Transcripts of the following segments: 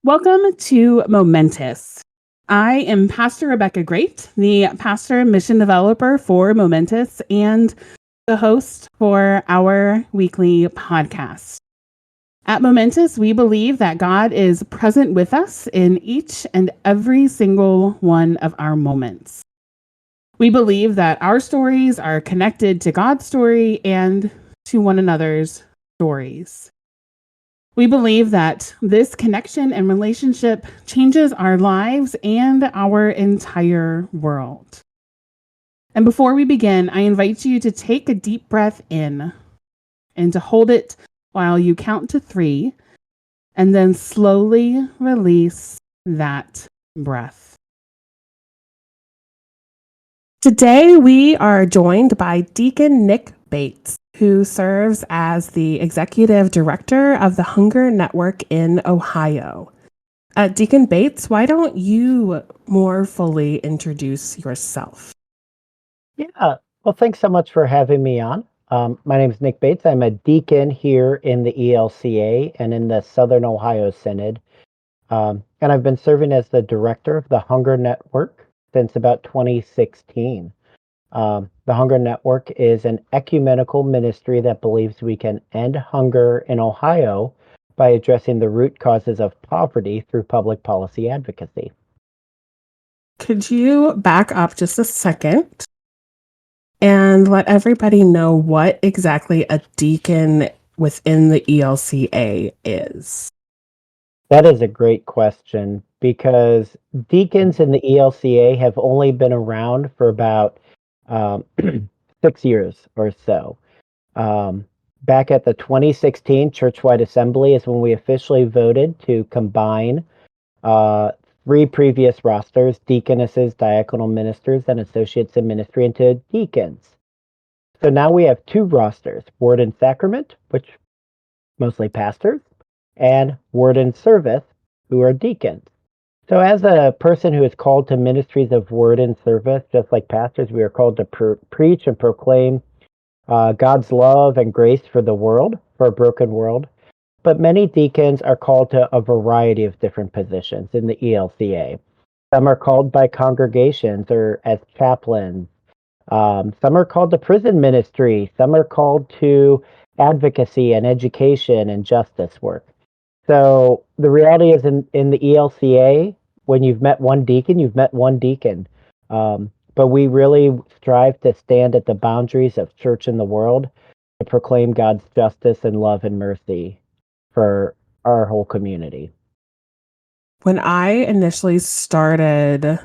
Welcome to Momentous. I am Pastor Rebecca Great, the pastor and mission developer for Momentous and the host for our weekly podcast. At Momentous, we believe that God is present with us in each and every single one of our moments. We believe that our stories are connected to God's story and to one another's stories. We believe that this connection and relationship changes our lives and our entire world. And before we begin, I invite you to take a deep breath in and to hold it while you count to 3, and then slowly release that breath. Today, we are joined by Deacon Nick Bates, who serves as the executive director of the Hunger Network in Ohio. Deacon Bates, why don't you more fully introduce yourself? Yeah, well, thanks so much for having me on. My name is Nick Bates. I'm a deacon here in the ELCA and in the Southern Ohio Synod. And I've been serving as the director of the Hunger Network since about 2016. The Hunger Network is an ecumenical ministry that believes we can end hunger in Ohio by addressing the root causes of poverty through public policy advocacy. Could you back up just a second and let everybody know what exactly a deacon within the ELCA is? That is a great question because deacons in the ELCA have only been around for about um, 6 years or so. Um, Back at the 2016 Churchwide Assembly is when we officially voted to combine uh, 3 previous rosters, deaconesses, diaconal ministers, and associates in ministry, into deacons. So now we have 2 rosters, Word and Sacrament, which mostly pastors, and Word and Service, who are deacons. So, as a person who is called to ministries of word and service, just like pastors, we are called to preach and proclaim God's love and grace for the world, for a broken world. But many deacons are called to a variety of different positions in the ELCA. Some are called by congregations or as chaplains. Some are called to prison ministry. Some are called to advocacy and education and justice work. So the reality is in the ELCA, when you've met one deacon, you've met one deacon. But we really strive to stand at the boundaries of church in the world to proclaim God's justice and love and mercy for our whole community. When I initially started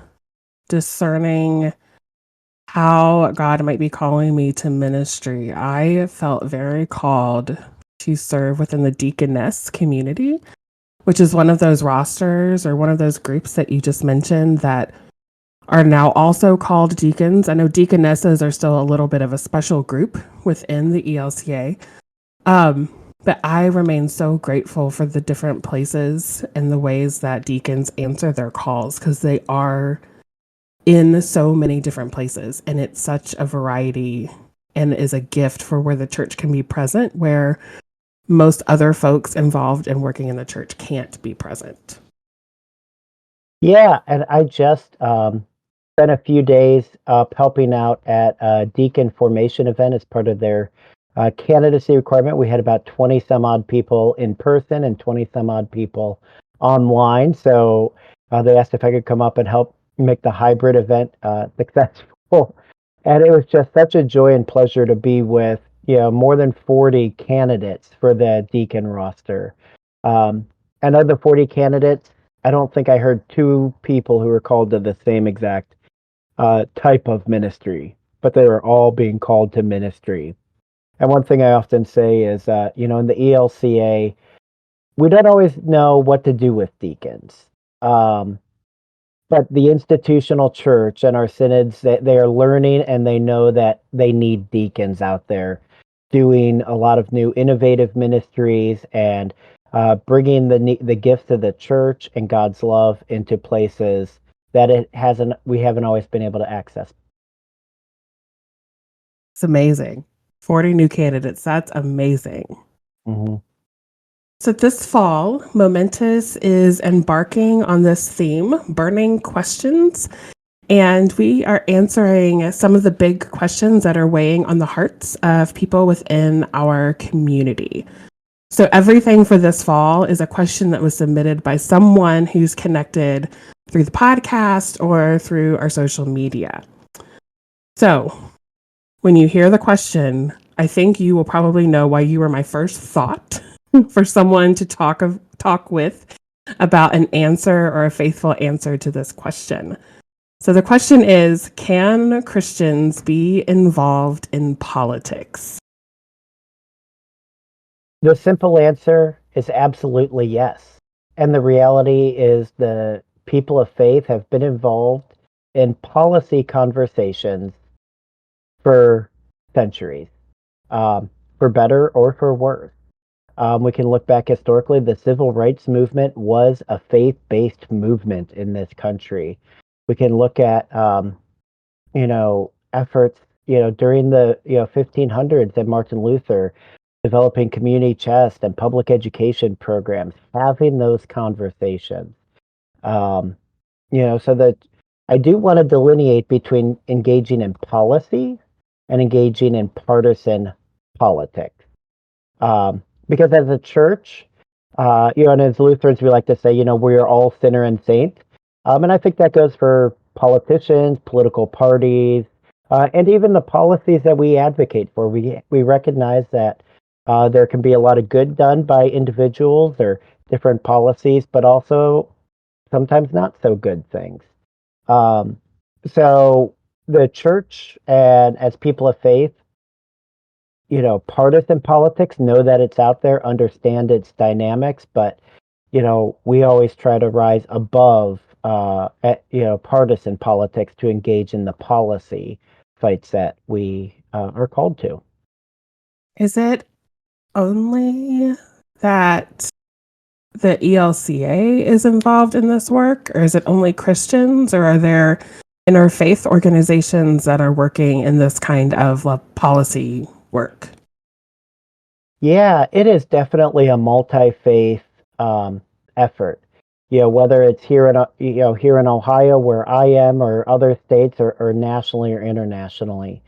discerning how God might be calling me to ministry, I felt very called to serve within the deaconess community, which is one of those rosters or one of those groups that you just mentioned that are now also called deacons. I know deaconesses are still a little bit of a special group within the ELCA. But I remain so grateful for the different places and the ways that deacons answer their calls, because they are in so many different places, and it's such a variety and is a gift for where the church can be present, where most other folks involved in working in the church can't be present. Yeah, and I just spent a few days up helping out at a deacon formation event as part of their candidacy requirement. We had about 20 some odd people in person and 20 some odd people online. So they asked if I could come up and help make the hybrid event successful. And it was just such a joy and pleasure to be with, more than 40 candidates for the deacon roster. And of the 40 candidates, I don't think I heard 2 people who were called to the same exact type of ministry, but they were all being called to ministry. And one thing I often say is, in the ELCA, we don't always know what to do with deacons. But the institutional church and our synods, they are learning, and they know that they need deacons out there doing a lot of new innovative ministries and bringing the gifts of the church and God's love into places that we haven't always been able to access. It's amazing. 40 new candidates. That's amazing. Mm-hmm. So this fall, Momentous is embarking on this theme, burning questions, and we are answering some of the big questions that are weighing on the hearts of people within our community. So everything for this fall is a question that was submitted by someone who's connected through the podcast or through our social media. So when you hear the question, I think you will probably know why you were my first thought for someone to talk with about an answer or a faithful answer to this question. So the question is, can Christians be involved in politics? The simple answer is absolutely yes. And the reality is the people of faith have been involved in policy conversations for centuries, for better or for worse. We can look back historically. The civil rights movement was a faith based movement in this country. We can look at, efforts, during the, 1500s and Martin Luther developing community chest and public education programs, having those conversations. Um, so that I do want to delineate between engaging in policy and engaging in partisan politics. Because as a church, and as Lutherans, we like to say, we're all sinner and saint. And I think that goes for politicians, political parties, and even the policies that we advocate for. We recognize that there can be a lot of good done by individuals or different policies, but also sometimes not so good things. Um, so the church and as people of faith, partisan politics, know that it's out there, understand its dynamics, but we always try to rise above partisan politics to engage in the policy fights that we are called to. Is it only that the ELCA is involved in this work, or is it only Christians, or are there interfaith organizations that are working in this kind of policy work? Yeah, it is definitely a multi-faith effort. Whether it's here in Ohio where I am, or other states, or nationally or internationally.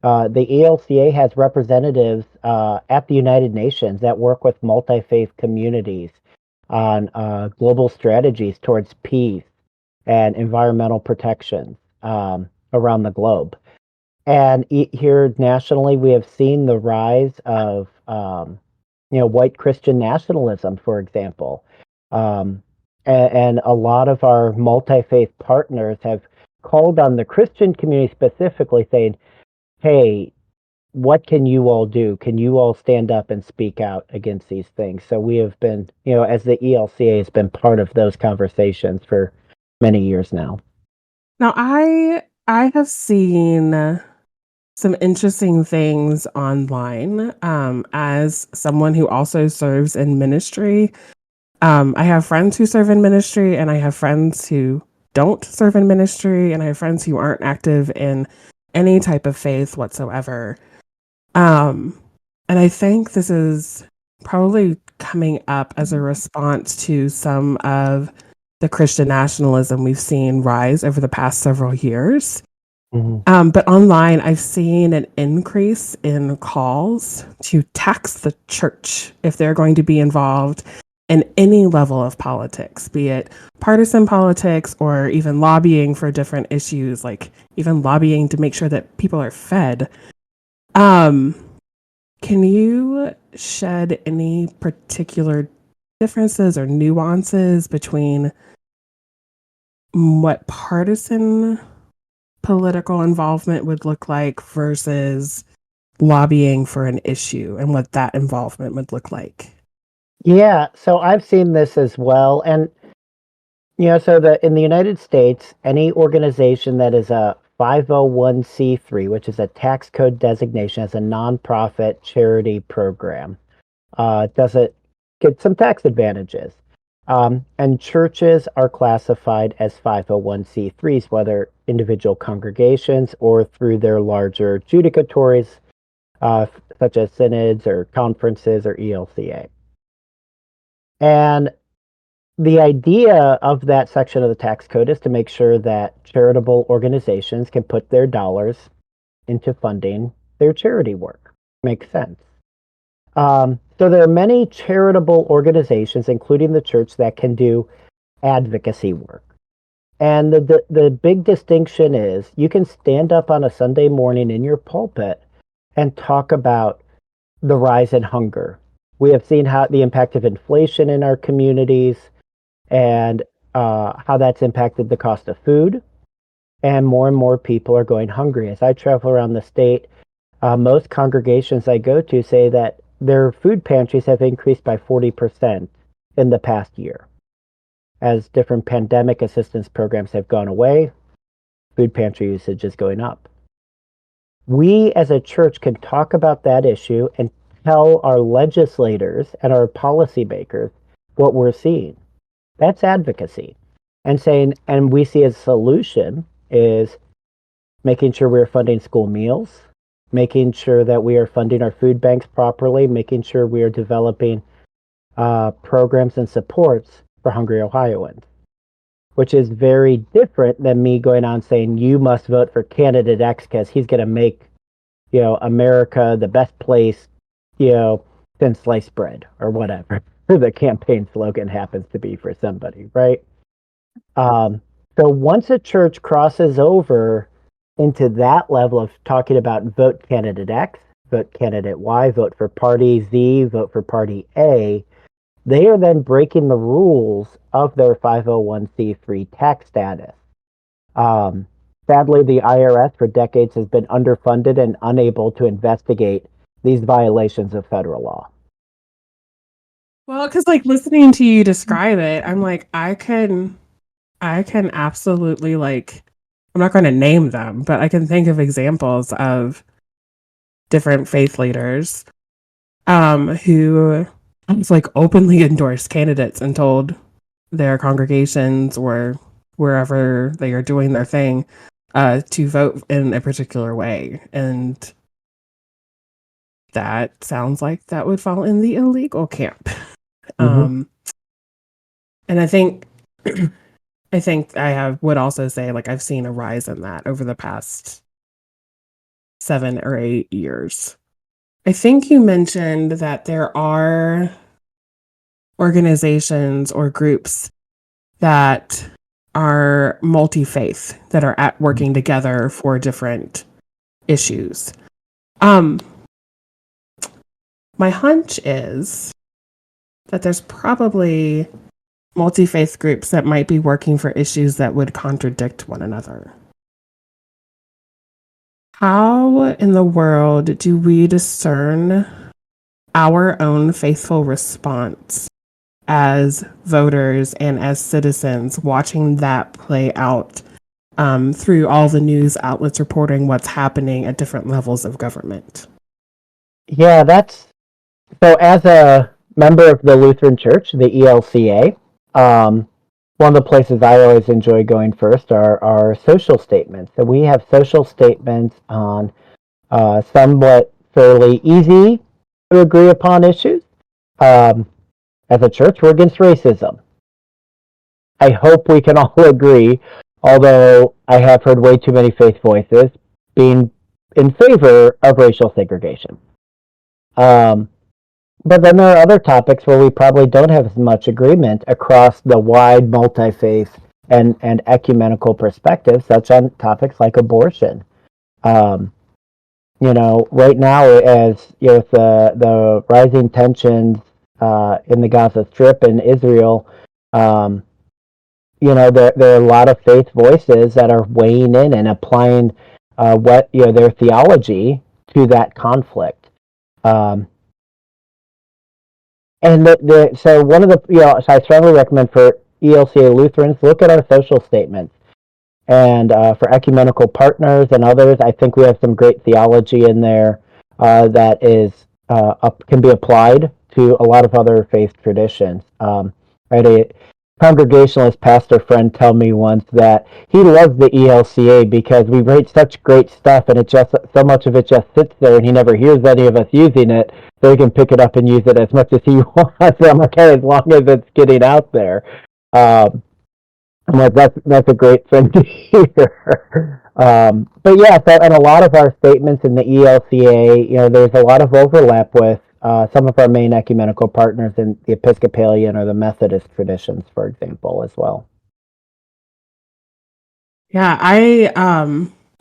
The ELCA has representatives at the United Nations that work with multi-faith communities on global strategies towards peace and environmental protection around the globe. And here nationally, we have seen the rise of, white Christian nationalism, for example. And a lot of our multi-faith partners have called on the Christian community specifically saying, hey, what can you all do? Can you all stand up and speak out against these things? So we have been, as the ELCA has been part of those conversations for many years now. Now, I have seen some interesting things online as someone who also serves in ministry. I have friends who serve in ministry, and I have friends who don't serve in ministry, and I have friends who aren't active in any type of faith whatsoever. Um, and I think this is probably coming up as a response to some of the Christian nationalism we've seen rise over the past several years. Mhm. But online, I've seen an increase in calls to tax the church if they're going to be involved in any level of politics, be it partisan politics or even lobbying for different issues, like even lobbying to make sure that people are fed. Um, can you shed any particular differences or nuances between what partisan political involvement would look like versus lobbying for an issue and what that involvement would look like? Yeah, so I've seen this as well. And, so in the United States, any organization that is a 501c3, which is a tax code designation as a nonprofit charity program, does it get some tax advantages. And churches are classified as 501c3s, whether individual congregations or through their larger judicatories, such as synods or conferences or ELCA. And the idea of that section of the tax code is to make sure that charitable organizations can put their dollars into funding their charity work. Makes sense. So there are many charitable organizations, including the church, that can do advocacy work. And the big distinction is you can stand up on a Sunday morning in your pulpit and talk about the rise in hunger. We have seen how the impact of inflation in our communities and how that's impacted the cost of food. And more people are going hungry. As I travel around the state, most congregations I go to say that their food pantries have increased by 40% in the past year. As different pandemic assistance programs have gone away, food pantry usage is going up. We as a church can talk about that issue and tell our legislators and our policymakers what we're seeing. That's advocacy. And we see as a solution is making sure we're funding school meals, making sure that we are funding our food banks properly, making sure we are developing programs and supports for hungry Ohioans, which is very different than me going on saying you must vote for candidate X because he's going to make, America the best place, since sliced bread or whatever the campaign slogan happens to be for somebody, right? So once a church crosses over into that level of talking about vote candidate X, vote candidate Y, vote for party Z, vote for party A, they are then breaking the rules of their 501c3 tax status. Sadly, the IRS for decades has been underfunded and unable to investigate these violations of federal law. Well, because like listening to you describe it, I'm like, I can absolutely like, I'm not going to name them, but I can think of examples of different faith leaders who like openly endorsed candidates and told their congregations or wherever they are doing their thing to vote in a particular way. And that sounds like that would fall in the illegal camp. Mm-hmm. And I think would also say like I've seen a rise in that over the past 7 or 8 years. I think you mentioned that there are organizations or groups that are multi-faith that are working together for different issues. My hunch is that there's probably multi-faith groups that might be working for issues that would contradict one another. How in the world do we discern our own faithful response as voters and as citizens watching that play out through all the news outlets reporting what's happening at different levels of government? Yeah, so as a member of the Lutheran Church, the ELCA, one of the places I always enjoy going first are social statements. So we have social statements on somewhat fairly easy to agree upon issues. As a church, we're against racism. I hope we can all agree, although I have heard way too many faith voices being in favor of racial segregation. But then there are other topics where we probably don't have as much agreement across the wide multi-faith and ecumenical perspective, such on topics like abortion. Right now, as with the rising tensions in the Gaza Strip and Israel, there are a lot of faith voices that are weighing in and applying their theology to that conflict. So one of the, so I strongly recommend for ELCA Lutherans, look at our social statements. And for ecumenical partners and others, I think we have some great theology in there that can be applied to a lot of other faith traditions. Right? Congregationalist pastor friend tell me once that he loves the ELCA because we write such great stuff, and it just so much of it just sits there, and he never hears any of us using it, so he can pick it up and use it as much as he wants. I'm like, hey, as long as it's getting out there. Um, I'm like, that's a great thing to hear. But yeah, so and a lot of our statements in the ELCA, there's a lot of overlap with some of our main ecumenical partners in the Episcopalian or the Methodist traditions, for example, as well. Yeah,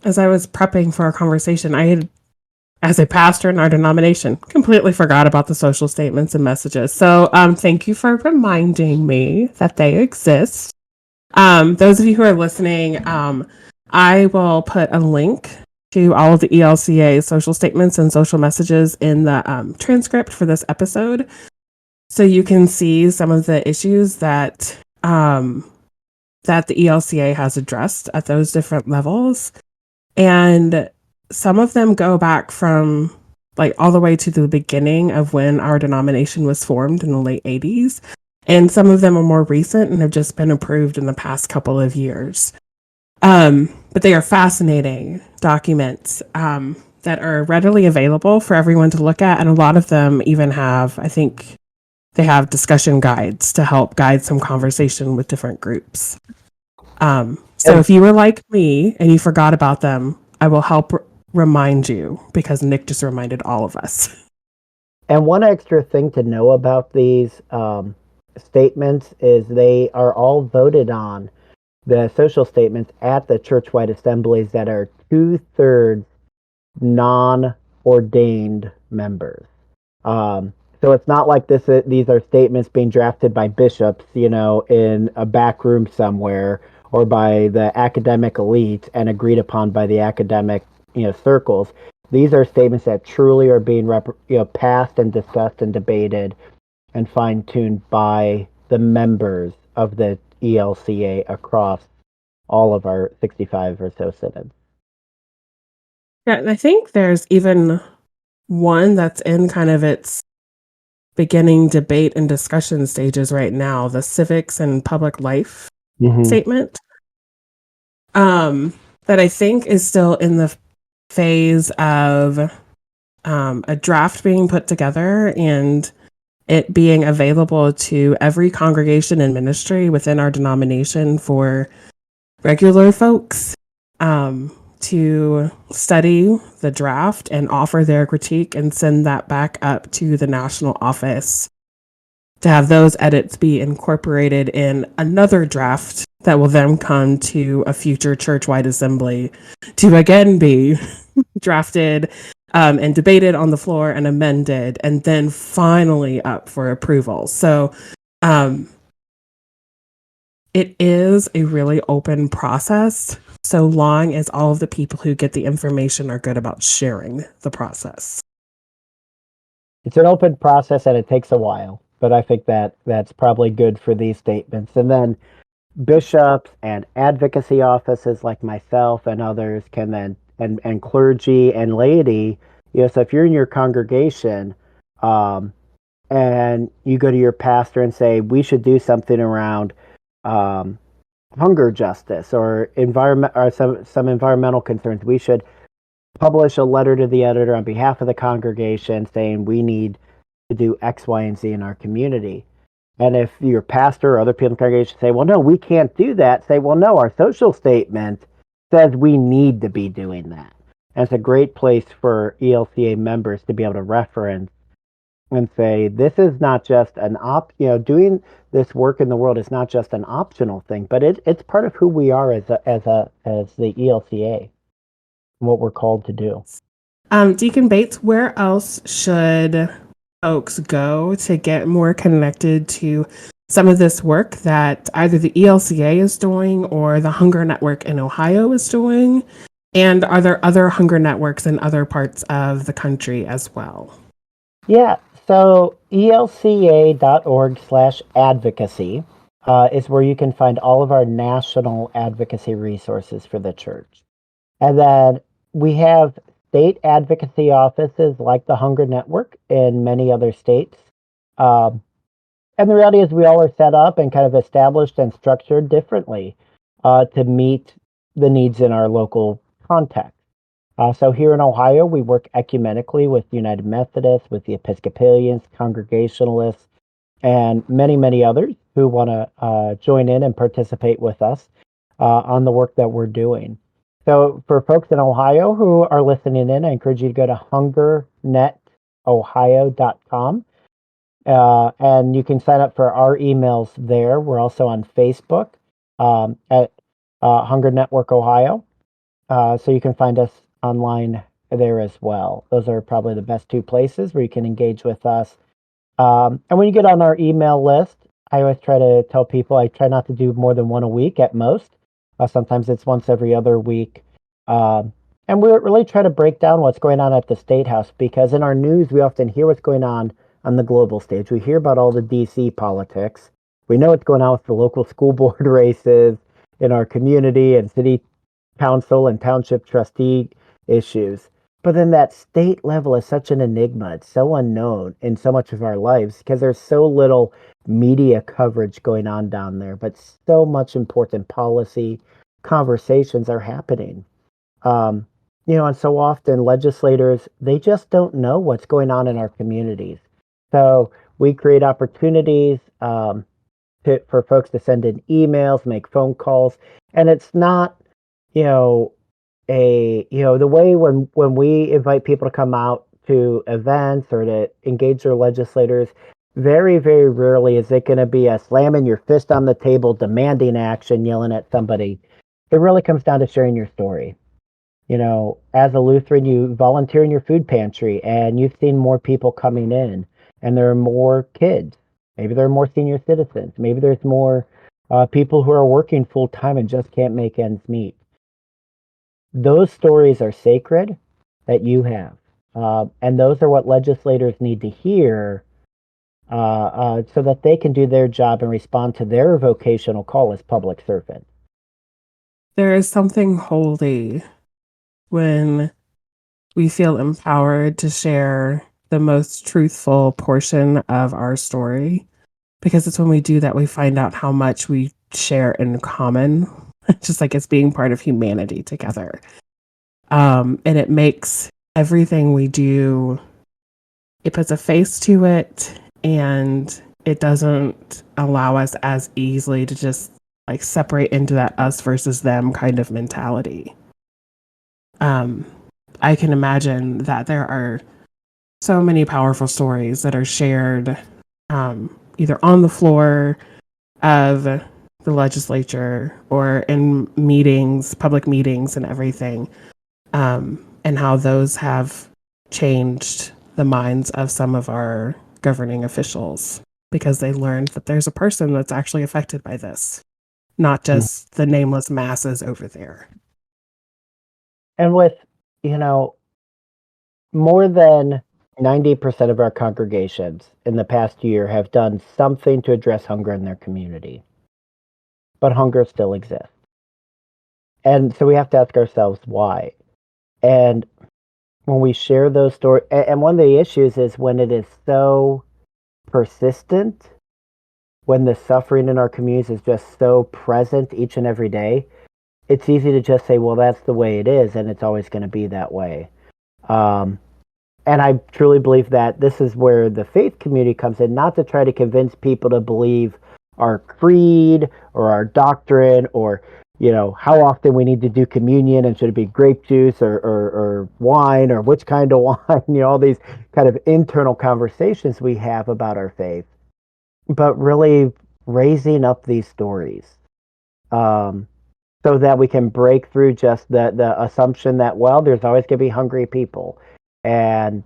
as I was prepping for our conversation, I had, as a pastor in our denomination, completely forgot about the social statements and messages. So, thank you for reminding me that they exist. Those of you who are listening, I will put a link to all of the ELCA social statements and social messages in the transcript for this episode, so you can see some of the issues that that the ELCA has addressed at those different levels. And some of them go back from like all the way to the beginning of when our denomination was formed in the late 80s. And some of them are more recent and have just been approved in the past couple of years. But they are fascinating documents that are readily available for everyone to look at. And a lot of them even have, I think, they have discussion guides to help guide some conversation with different groups. So if you were like me and you forgot about them, I will help remind you because Nick just reminded all of us. And one extra thing to know about these statements is they are all voted on, the social statements, at the church-wide assemblies that are 2/3 non-ordained members. So it's not like these are statements being drafted by bishops, in a back room somewhere, or by the academic elite and agreed upon by the academic, circles. These are statements that truly are being passed and discussed and debated and fine-tuned by the members of the ELCA across all of our 65 or so synods. Yeah, and I think there's even one that's in kind of its beginning debate and discussion stages right now, the civics and public life statement. That I think is still in the phase of a draft being put together and it being available to every congregation and ministry within our denomination for regular folks to study the draft and offer their critique and send that back up to the national office to have those edits be incorporated in another draft that will then come to a future church-wide assembly to again be drafted and debated on the floor and amended and then finally up for approval. So it is a really open process so long as all of the people who get the information are good about sharing the process. It's an open process and it takes a while, but I think that's probably good for these statements. And then bishops and advocacy offices like myself and others can then, and clergy and laity, so if you're in your congregation and you go to your pastor and say, we should do something around hunger justice or environment or some environmental concerns, we should publish a letter to the editor on behalf of the congregation saying we need to do X, Y, and Z in our community. And if your pastor or other people in the congregation say, well, no, we can't do that, say, well, no, our social statement says we need to be doing that. And it's a great place for ELCA members to be able to reference and say, this is not just doing this work in the world is not just an optional thing, but it's part of who we are as the ELCA. What we're called to do. Deacon Bates, where else should folks go to get more connected to some of this work that either the ELCA is doing or the Hunger Network in Ohio is doing? And are there other hunger networks in other parts of the country as well? Yeah, so elca.org/advocacy is where you can find all of our national advocacy resources for the church. And then we have state advocacy offices like the Hunger Network in many other states. And the reality is, we all are set up and kind of established and structured differently to meet the needs in our local context. So here in Ohio, we work ecumenically with United Methodists, with the Episcopalians, Congregationalists, and many, many others who want to join in and participate with us on the work that we're doing. So for folks in Ohio who are listening in, I encourage you to go to hungernetohio.com. And you can sign up for our emails there. We're also on Facebook at Hunger Network Ohio. So you can find us online there as well. Those are probably the best two places where you can engage with us. And when you get on our email list, I always try to tell people I try not to do more than one a week at most. Sometimes it's once every other week. And we really try to break down what's going on at the State House, because in our news, we often hear what's going on the global stage. We hear about all the DC politics. We know what's going on with the local school board races in our community and city council and township trustee issues. But then that state level is such an enigma. It's so unknown in so much of our lives because there's so little media coverage going on down there, but so much important policy conversations are happening. Um, and so often legislators, they just don't know what's going on in our communities. So we create opportunities for folks to send in emails, make phone calls, and it's not, you know, the way when we invite people to come out to events or to engage their legislators, very, very rarely is it going to be a slamming your fist on the table, demanding action, yelling at somebody. It really comes down to sharing your story. As a Lutheran, you volunteer in your food pantry and you've seen more people coming in, and there are more kids. Maybe there are more senior citizens. Maybe there's more people who are working full time and just can't make ends meet. Those stories are sacred that you have. And those are what legislators need to hear so that they can do their job and respond to their vocational call as public servants. There is something holy when we feel empowered to share the most truthful portion of our story, because it's when we do that we find out how much we share in common, just like it's being part of humanity together. And it makes everything we do, it puts a face to it, and it doesn't allow us as easily to just like separate into that us versus them kind of mentality. I can imagine that there are so many powerful stories that are shared either on the floor of the legislature or in meetings, public meetings, and everything, and how those have changed the minds of some of our governing officials because they learned that there's a person that's actually affected by this, not just the nameless masses over there. And with, more than 90% of our congregations in the past year have done something to address hunger in their community. But hunger still exists. And so we have to ask ourselves why. And when we share those stories, and one of the issues is when it is so persistent, when the suffering in our communities is just so present each and every day, it's easy to just say, well, that's the way it is, and it's always going to be that way. And I truly believe that this is where the faith community comes in, not to try to convince people to believe our creed or our doctrine or, how often we need to do communion and should it be grape juice or wine or which kind of wine, all these kind of internal conversations we have about our faith, but really raising up these stories so that we can break through just the assumption that, well, there's always going to be hungry people. And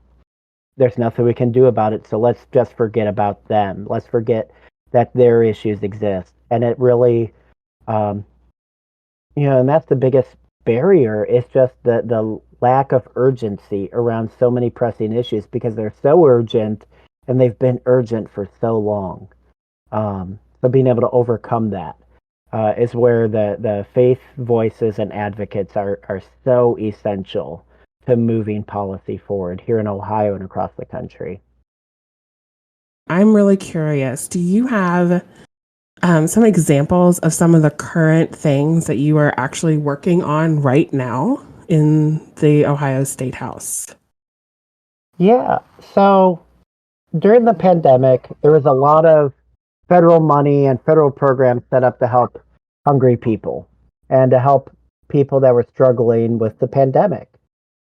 there's nothing we can do about it, so let's just forget about them. Let's forget that their issues exist. And it really, and that's the biggest barrier. It's just the lack of urgency around so many pressing issues because they're so urgent and they've been urgent for so long. So being able to overcome that is where the faith voices and advocates are so essential to moving policy forward here in Ohio and across the country. I'm really curious. Do you have some examples of some of the current things that you are actually working on right now in the Ohio State House? Yeah. So during the pandemic, there was a lot of federal money and federal programs set up to help hungry people and to help people that were struggling with the pandemic.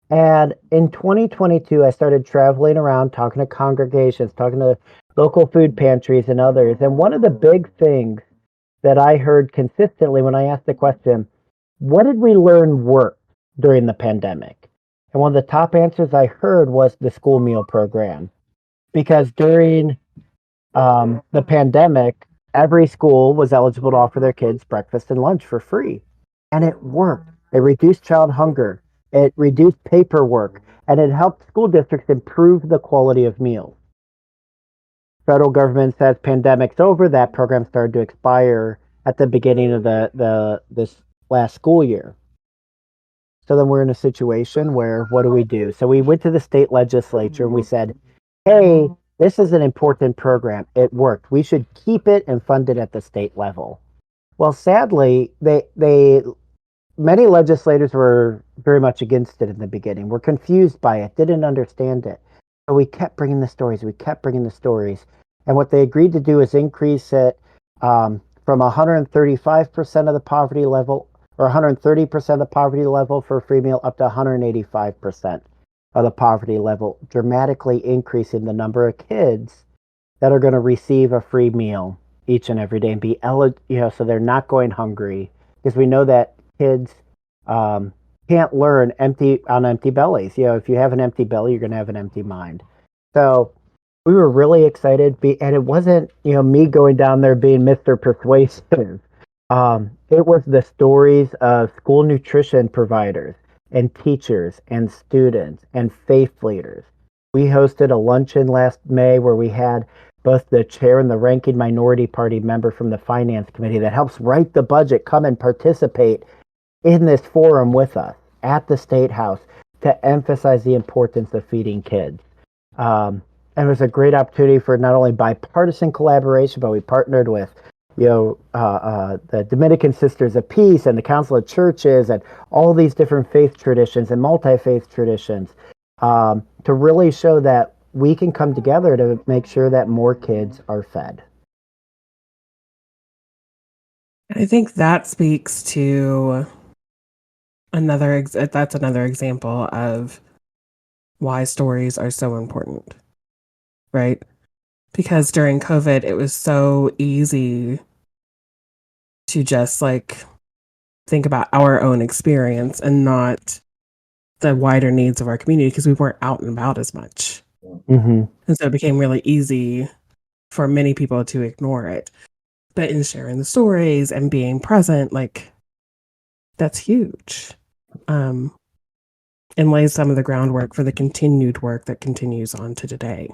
And in 2022, I started traveling around, talking to congregations, talking to local food pantries and others. And one of the big things that I heard consistently when I asked the question, what did we learn worked during the pandemic? And one of the top answers I heard was the school meal program. Because during the pandemic, every school was eligible to offer their kids breakfast and lunch for free. And it worked. It reduced child hunger, it reduced paperwork, and it helped school districts improve the quality of meals. Federal government says pandemic's over. That program started to expire at the beginning of the this last school year. So then we're in a situation where what do we do? So we went to the state legislature and we said, hey, this is an important program. It worked. We should keep it and fund it at the state level. Well, sadly, they many legislators were very much against it in the beginning. Were confused by it, didn't understand it. So we kept bringing the stories. We kept bringing the stories. And what they agreed to do is increase it from 135% of the poverty level or 130% of the poverty level for a free meal up to 185% of the poverty level, dramatically increasing the number of kids that are going to receive a free meal each and every day and be eligible, so they're not going hungry, because we know that kids can't learn on empty bellies. If you have an empty belly, you're going to have an empty mind. So we were really excited, and it wasn't me going down there being Mr. Persuasive. It was the stories of school nutrition providers and teachers and students and faith leaders. We hosted a luncheon last May where we had both the chair and the ranking minority party member from the finance committee that helps write the budget come and participate in this forum with us at the State House to emphasize the importance of feeding kids. And it was a great opportunity for not only bipartisan collaboration, but we partnered with the Dominican Sisters of Peace and the Council of Churches and all these different faith traditions and multi-faith traditions to really show that we can come together to make sure that more kids are fed. I think that speaks to that's another example of why stories are so important, right? Because during COVID, it was so easy to just think about our own experience and not the wider needs of our community because we weren't out and about as much. Mm-hmm. And so it became really easy for many people to ignore it. But in sharing the stories and being present, that's huge. And lays some of the groundwork for the continued work that continues on to today.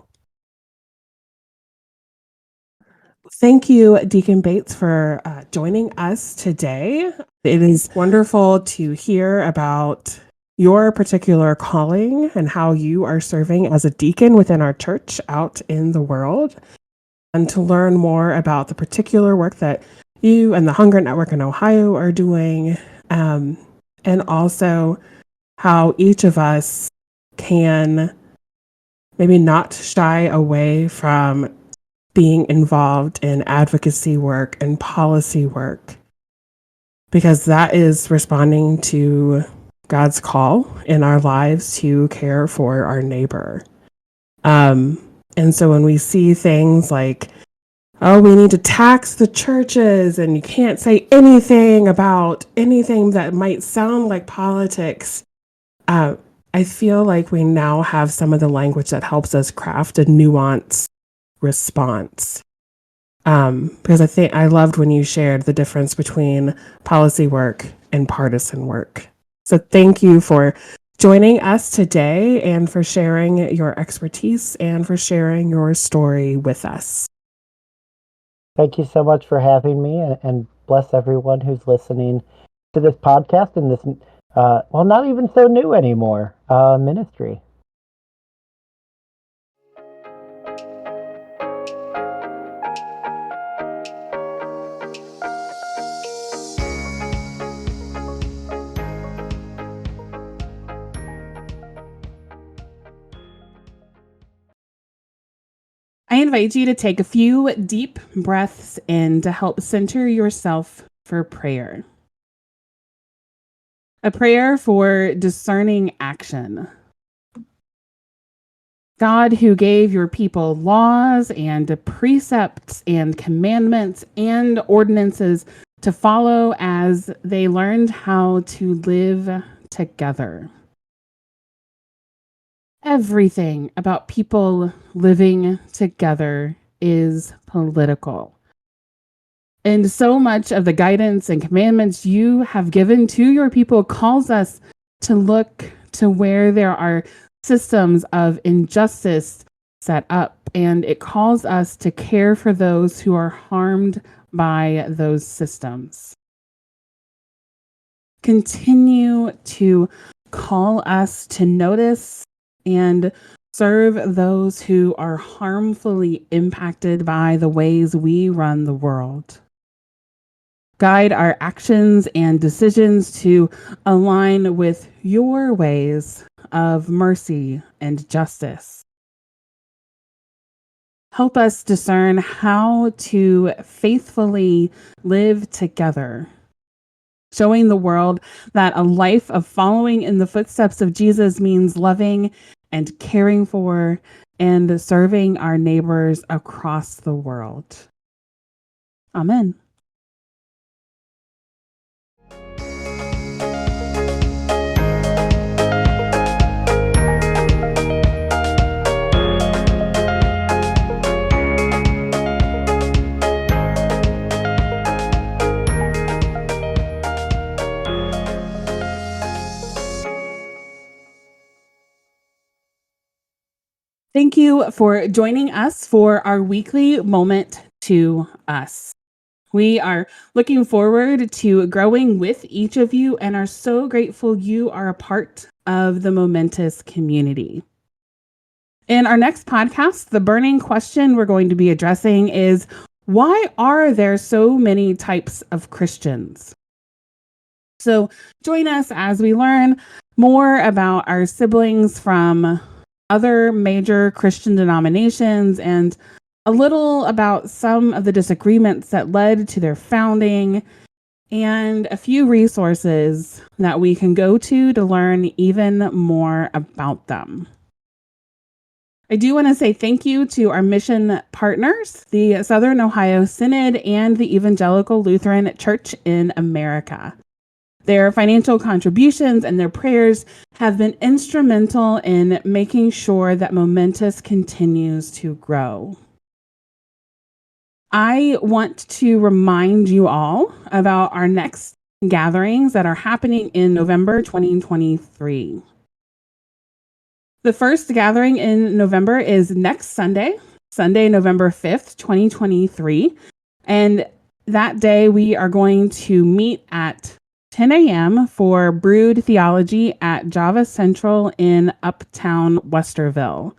Thank you, Deacon Bates, for joining us today. It is wonderful to hear about your particular calling and how you are serving as a deacon within our church out in the world, and to learn more about the particular work that you and the Hunger Network in Ohio are doing, and also how each of us can maybe not shy away from being involved in advocacy work and policy work, because that is responding to God's call in our lives to care for our neighbor. And so when we see things like, oh, we need to tax the churches and you can't say anything about anything that might sound like politics, I feel like we now have some of the language that helps us craft a nuanced response. Because I loved when you shared the difference between policy work and partisan work. So thank you for joining us today and for sharing your expertise and for sharing your story with us. Thank you so much for having me, and bless everyone who's listening to this podcast and this, not even so new anymore, ministry. invite you to take a few deep breaths in to help center yourself for prayer. A prayer for discerning action. God, who gave your people laws and precepts and commandments and ordinances to follow as they learned how to live together. Everything about people living together is political. And so much of the guidance and commandments you have given to your people calls us to look to where there are systems of injustice set up, and it calls us to care for those who are harmed by those systems. Continue to call us to notice and serve those who are harmfully impacted by the ways we run the world. Guide our actions and decisions to align with your ways of mercy and justice. Help us discern how to faithfully live together, showing the world that a life of following in the footsteps of Jesus means loving and caring for and serving our neighbors across the world. Amen. Thank you for joining us for our weekly Moment to Us. We are looking forward to growing with each of you and are so grateful you are a part of the Momentous community. In our next podcast, the burning question we're going to be addressing is, why are there so many types of Christians? So join us as we learn more about our siblings from other major Christian denominations and a little about some of the disagreements that led to their founding and a few resources that we can go to learn even more about them. I do want to say thank you to our mission partners, the Southern Ohio Synod and the Evangelical Lutheran Church in America. Their financial contributions and their prayers have been instrumental in making sure that Momentous continues to grow. I want to remind you all about our next gatherings that are happening in November 2023. The first gathering in November is next Sunday, November 5th, 2023. And that day we are going to meet at 10 a.m. for Brewed Theology at Java Central in Uptown Westerville.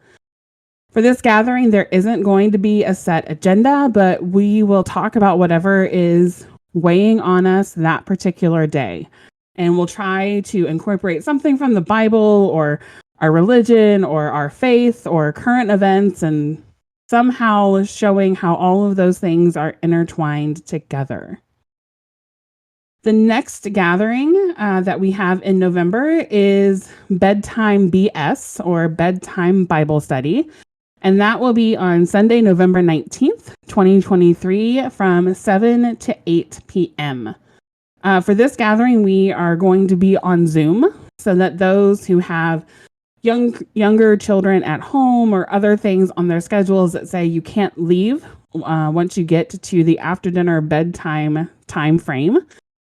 For this gathering, there isn't going to be a set agenda, but we will talk about whatever is weighing on us that particular day. And we'll try to incorporate something from the Bible or our religion or our faith or current events, and somehow showing how all of those things are intertwined together. The next gathering that we have in November is Bedtime BS, or Bedtime Bible Study. And that will be on Sunday, November 19th, 2023, from 7 to 8 p.m. For this gathering, we are going to be on Zoom so that those who have younger children at home or other things on their schedules that say you can't leave once you get to the after dinner bedtime time frame.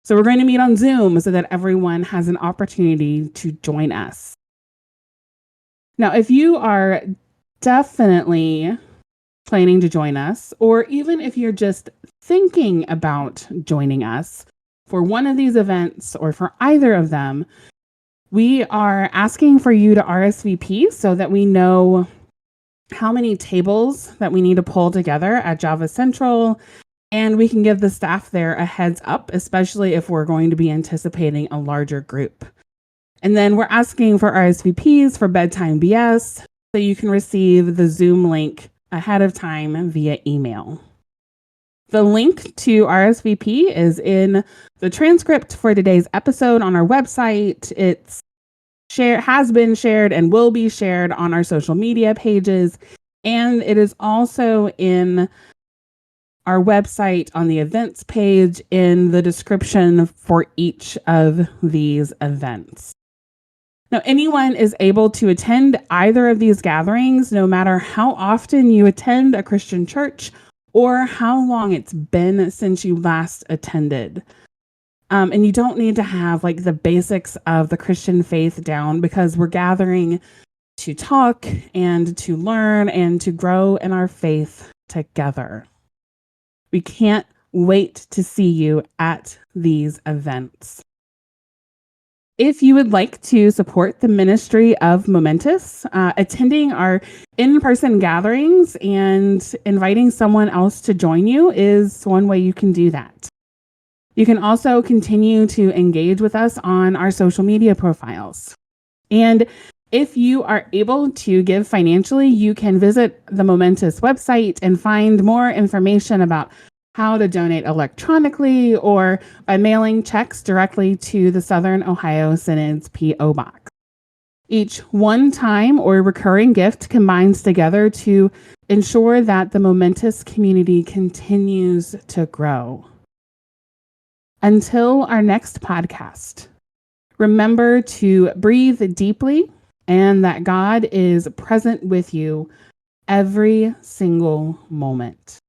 So we're going to meet on Zoom so that everyone has an opportunity to join us. Now, if you are definitely planning to join us, or even if you're just thinking about joining us for one of these events or for either of them, we are asking for you to RSVP so that we know how many tables that we need to pull together at Java Central, and we can give the staff there a heads up, especially if we're going to be anticipating a larger group. And then we're asking for RSVPs for Bedtime BS, so you can receive the Zoom link ahead of time via email. The link to RSVP is in the transcript for today's episode on our website. Has been shared and will be shared on our social media pages. And it is also in our website on the events page in the description for each of these events. Now, anyone is able to attend either of these gatherings, no matter how often you attend a Christian church or how long it's been since you last attended. And you don't need to have like the basics of the Christian faith down, because we're gathering to talk and to learn and to grow in our faith together. We can't wait to see you at these events. If you would like to support the ministry of Momentous, attending our in-person gatherings and inviting someone else to join you is one way you can do that. You can also continue to engage with us on our social media profiles. And if you are able to give financially, you can visit the Momentous website and find more information about how to donate electronically or by mailing checks directly to the Southern Ohio Synod's P.O. Box. Each one-time or recurring gift combines together to ensure that the Momentous community continues to grow. Until our next podcast, remember to breathe deeply and that God is present with you every single moment.